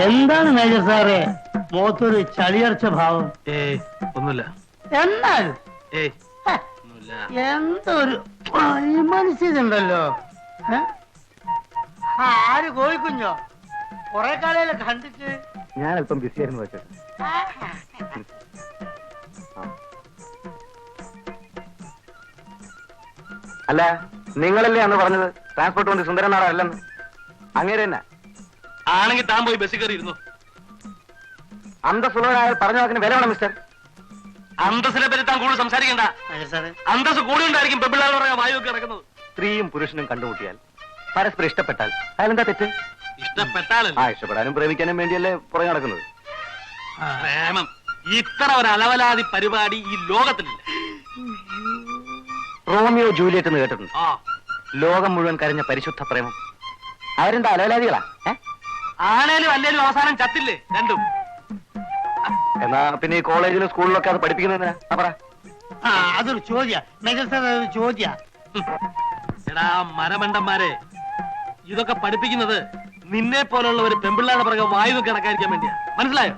എന്താണ് മേജർ സാറേ മുഖത്തൊരു ചളിയർച്ച ഭാവം? ഒന്നുമില്ല. എന്നാൽ ഒന്നുമില്ല. എന്തൊരു മനസ്സിലുണ്ടല്ലോ. ആര് കോഴിക്കുഞ്ഞോ? കൊറേ കാലയിലെ കണ്ടിട്ട്. ഞാൻ അല്പം ബിസിയായിരുന്നു വെച്ചത്. അല്ല, നിങ്ങളല്ലേ അന്ന് പറഞ്ഞത് ട്രാൻസ്പോർട്ട് കൊണ്ട് സുന്ദരനാട അല്ലെന്ന്? അങ്ങേര് തന്നെ ആണെങ്കിൽ താൻ പോയി ബസ്സിൽ കയറി ഇരുന്നു. അന്തസ്സുള്ളവരായ പറഞ്ഞ വാക്കിന് വില വേണം മിസ്റ്റർ. അന്തസ്സിനെ പറ്റി താൻ കൂടുതൽ സംസാരിക്കണ്ട. അന്തസ് കൂടി ഉണ്ടായിരിക്കും പെമ്പിള്ളാന്ന് പറയാൻ വായുവൊക്കെ ഇറക്കുന്നത്. സ്ത്രീയും പുരുഷനും കണ്ടുമുട്ടിയാൽ പരസ്പരം ഇഷ്ടപ്പെട്ടാൽ അതിലെന്താ തെറ്റ്? ഇഷ്ടപ്പെട്ടാലല്ലേ? ഇഷ്ടപ്പെടാനും പ്രേമിക്കാനും വേണ്ടിയല്ലേ പുറകെ നടക്കുന്നത്. പ്രേമം ഇത്ര ഒരു അലവലാതി പരിപാടി ഈ ലോകത്തിലില്ല. റോമിയോ ജൂലിയറ്റ് എന്ന് കേട്ടിട്ടുണ്ട്. ആ, ലോകം മുഴുവൻ കരഞ്ഞ പരിശുദ്ധ പ്രേമം. അവരെന്താ അലവലാദികളാ? ആണേലും അല്ലേലും അവസാനം ചത്തില്ലേ രണ്ടും? എന്നാ പിന്നെ ഈ കോളേജിലും സ്കൂളിലൊക്കെ അത് പഠിപ്പിക്കുന്നതിനാ? പറ. അതൊരു ചോദ്യ മേജർ സാർ, അതൊരു ചോദ്യ. എടാ മരമണ്ടന്മാരെ, ഇതൊക്കെ പഠിപ്പിക്കുന്നത് നിന്നെ പോലുള്ള ഒരു പെമ്പിള്ളാടെ പിറകെ വായു കിടക്കാതിരിക്കാൻ വേണ്ടിയാ. മനസ്സിലായോ?